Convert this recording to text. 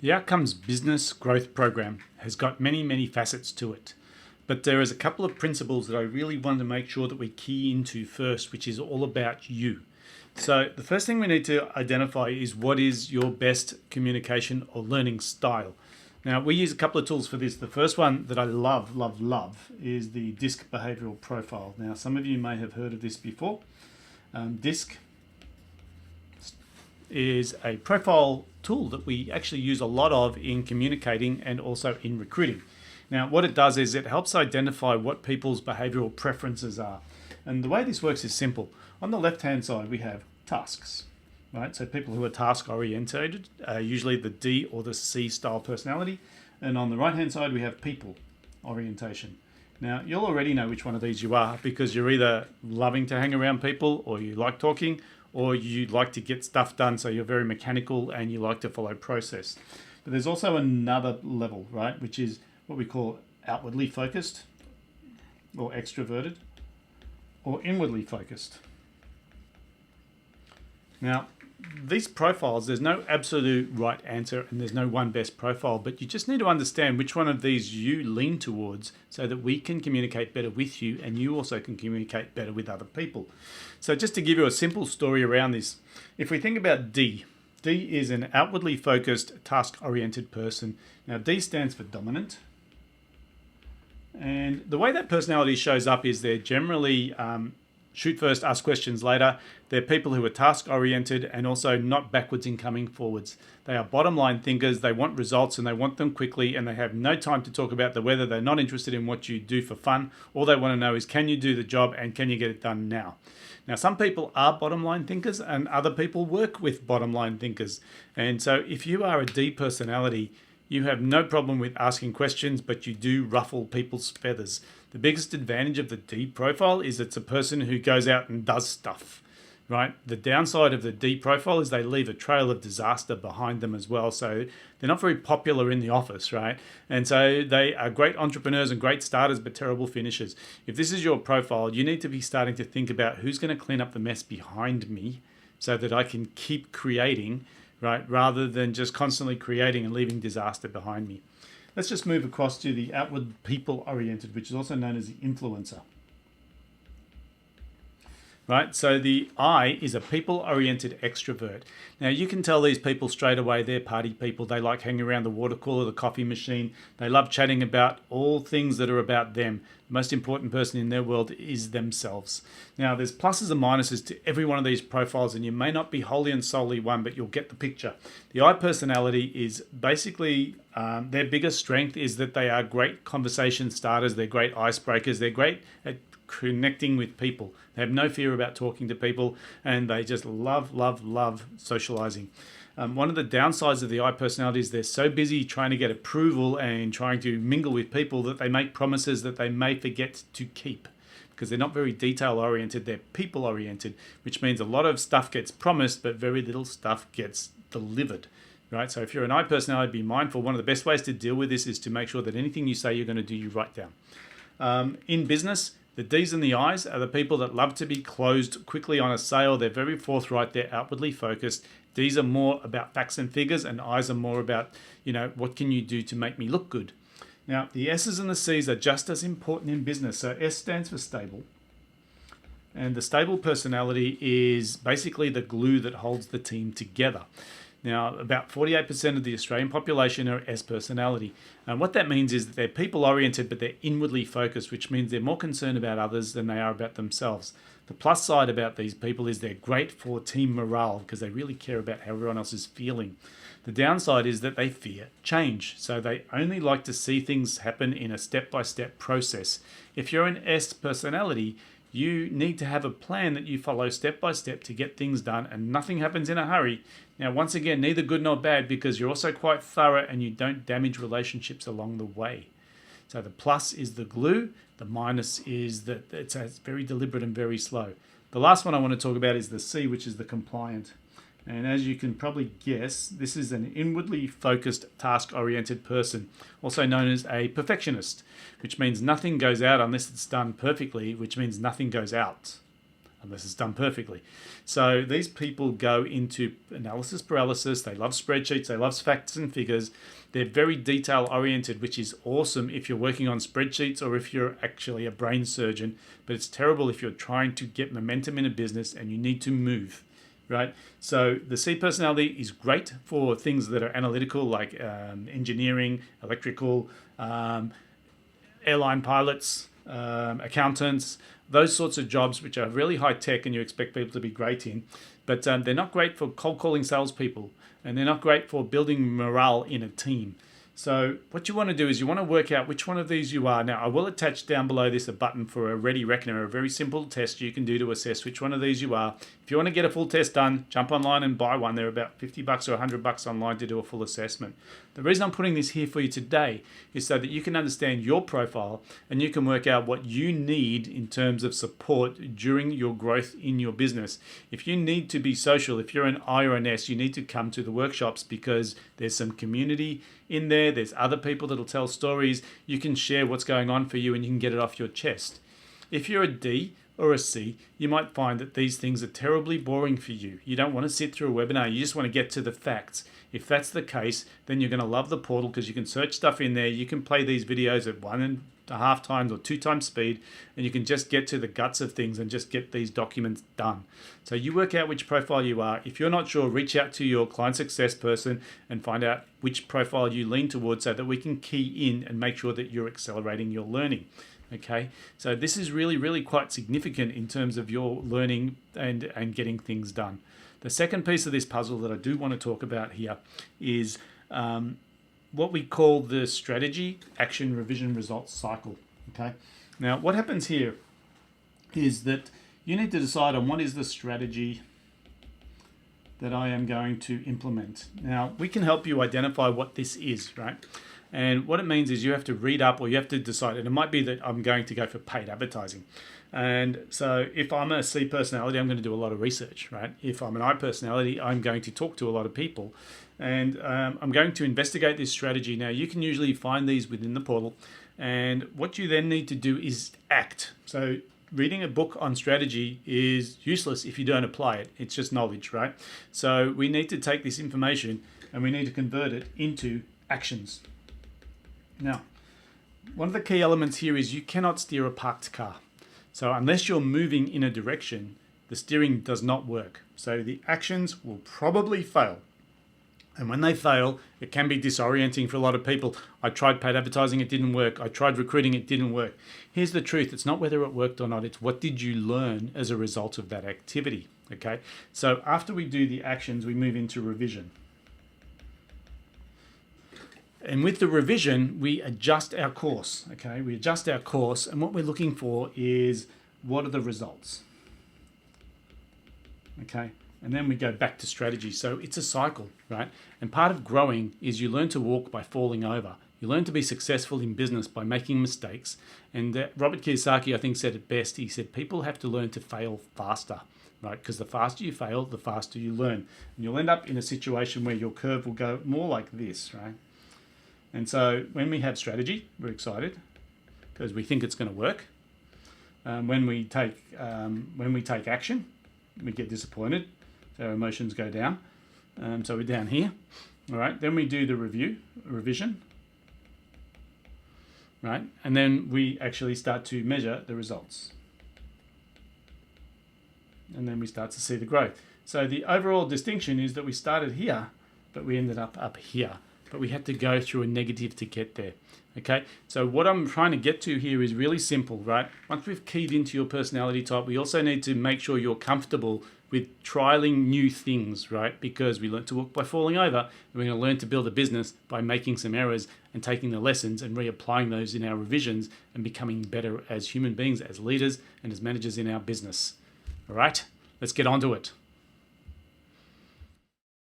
The Outcomes Business Growth Program has got many, many facets to it. But there is a couple of principles that I really want to make sure that we key into first, which is all about you. So the first thing we need to identify is what is your best communication or learning style. Now, we use a couple of tools for this. The first one that I love is the DISC Behavioral Profile. Now, some of you may have heard of this before. DISC is a profile tool that we actually use a lot of in communicating and also in recruiting. Now, what it does is it helps identify what people's behavioral preferences are. And the way this works is simple. On the left-hand side, we have tasks, right? So people who are task-oriented, usually the D or the C style personality. And on the right-hand side, we have people orientation. Now, you'll already know which one of these you are because you're either loving to hang around people, or you like talking, or you like to get stuff done, so you're very mechanical and you like to follow process. But there's also another level, right, which is what we call outwardly focused or extroverted or inwardly focused. Now, these profiles, there's no absolute right answer and there's no one best profile, but you just need to understand which one of these you lean towards so that we can communicate better with you and you also can communicate better with other people. So just to give you a simple story around this, if we think about D is an outwardly focused, task-oriented person. Now, D stands for dominant. And the way that personality shows up is they're generally shoot first, ask questions later. They're people who are task-oriented and also not backwards in coming forwards. They are bottom-line thinkers. They want results and they want them quickly, and they have no time to talk about the weather. They're not interested in what you do for fun. All they want to know is, can you do the job and can you get it done now? Now, some people are bottom-line thinkers and other people work with bottom-line thinkers. And so if you are a D personality, you have no problem with asking questions, but you do ruffle people's feathers. The biggest advantage of the D profile is it's a person who goes out and does stuff, right? The downside of the D profile is they leave a trail of disaster behind them as well. So they're not very popular in the office, right? And so they are great entrepreneurs and great starters, but terrible finishers. If this is your profile, you need to be starting to think about who's going to clean up the mess behind me so that I can keep creating, right? Rather than just constantly creating and leaving disaster behind me. Let's just move across to the outward people-oriented, which is also known as the influencer. Right, so the I is a people-oriented extrovert. Now, you can tell these people straight away they're party people. They like hanging around the water cooler, the coffee machine. They love chatting about all things that are about them. The most important person in their world is themselves. Now, there's pluses and minuses to every one of these profiles, and you may not be wholly and solely one, but you'll get the picture. The I personality is basically their biggest strength is that they are great conversation starters. They're great icebreakers. They're great at connecting with people. They have no fear about talking to people, and they just love socializing. One of the downsides of the I personality is they're so busy trying to get approval and trying to mingle with people that they make promises that they may forget to keep because they're not very detail oriented, they're people oriented, which means a lot of stuff gets promised but very little stuff gets delivered. Right? So if you're an I personality, be mindful. One of the best ways to deal with this is to make sure that anything you say you're going to do, you write down. In business, the D's and the I's are the people that love to be closed quickly on a sale. They're very forthright. They're outwardly focused. D's are more about facts and figures, and I's are more about, what can you do to make me look good? Now, the S's and the C's are just as important in business. So S stands for stable. And the stable personality is basically the glue that holds the team together. Now, about 48% of the Australian population are S personality. And what that means is that they're people-oriented, but they're inwardly focused, which means they're more concerned about others than they are about themselves. The plus side about these people is they're great for team morale because they really care about how everyone else is feeling. The downside is that they fear change. So they only like to see things happen in a step-by-step process. If you're an S personality, you need to have a plan that you follow step by step to get things done, and nothing happens in a hurry. Now, once again, neither good nor bad because you're also quite thorough and you don't damage relationships along the way. So the plus is the glue. The minus is that it's very deliberate and very slow. The last one I want to talk about is the C, which is the compliant. And as you can probably guess, this is an inwardly focused, task-oriented person, also known as a perfectionist, which means nothing goes out unless it's done perfectly, which means nothing goes out unless it's done perfectly. So these people go into analysis paralysis. They love spreadsheets. They love facts and figures. They're very detail oriented, which is awesome if you're working on spreadsheets or if you're actually a brain surgeon. But it's terrible if you're trying to get momentum in a business and you need to move, right? So the C personality is great for things that are analytical, like engineering, electrical, airline pilots, accountants, those sorts of jobs which are really high tech and you expect people to be great in. But they're not great for cold calling salespeople, and they're not great for building morale in a team. So what you want to do is you want to work out which one of these you are. Now, I will attach down below this a button for a Ready Reckoner, a very simple test you can do to assess which one of these you are. If you want to get a full test done, jump online and buy one. They're about $50 or $100 online to do a full assessment. The reason I'm putting this here for you today is so that you can understand your profile and you can work out what you need in terms of support during your growth in your business. If you need to be social, if you're an I or an S, you need to come to the workshops because there's some community in there. There's other people that'll tell stories. You can share what's going on for you and you can get it off your chest. If you're a D or a C, you might find that these things are terribly boring for you. You don't want to sit through a webinar. You just want to get to the facts. If that's the case, then you're going to love the portal because you can search stuff in there. You can play these videos at 1.5 times or 2 times speed, and you can just get to the guts of things and just get these documents done. So you work out which profile you are. If you're not sure, reach out to your client success person and find out which profile you lean towards so that we can key in and make sure that you're accelerating your learning. Okay, so this is really, really quite significant in terms of your learning and getting things done. The second piece of this puzzle that I do want to talk about here is what we call the strategy, action, revision, results cycle. Okay, now what happens here is that you need to decide on what is the strategy that I am going to implement. Now, we can help you identify what this is, right? And what it means is you have to read up or you have to decide, and it might be that I'm going to go for paid advertising. And so if I'm a C personality, I'm going to do a lot of research, right? If I'm an I personality, I'm going to talk to a lot of people. And I'm going to investigate this strategy. Now, you can usually find these within the portal. And what you then need to do is act. So reading a book on strategy is useless if you don't apply it. It's just knowledge, right? So we need to take this information and we need to convert it into actions. Now, one of the key elements here is you cannot steer a parked car. So unless you're moving in a direction, the steering does not work. So the actions will probably fail. And when they fail, it can be disorienting for a lot of people. I tried paid advertising, it didn't work. I tried recruiting, it didn't work. Here's the truth. It's not whether it worked or not. It's what did you learn as a result of that activity. Okay. So after we do the actions, we move into revision. And with the revision, we adjust our course, okay? We adjust our course, and what we're looking for is what are the results, okay? And then we go back to strategy. So it's a cycle, right? And part of growing is you learn to walk by falling over. You learn to be successful in business by making mistakes. And Robert Kiyosaki, I think, said it best. He said, people have to learn to fail faster, right? Because the faster you fail, the faster you learn. And you'll end up in a situation where your curve will go more like this, right? And so when we have strategy, we're excited because we think it's going to work. When we take action, we get disappointed. So our emotions go down. So we're down here. All right. Then we do the revision. Right. And then we actually start to measure the results. And then we start to see the growth. So the overall distinction is that we started here, but we ended up here. But we had to go through a negative to get there. Okay, so what I'm trying to get to here is really simple, right? Once we've keyed into your personality type, we also need to make sure you're comfortable with trialing new things, right? Because we learn to walk by falling over, and we're going to learn to build a business by making some errors and taking the lessons and reapplying those in our revisions and becoming better as human beings, as leaders, and as managers in our business. All right, let's get on to it.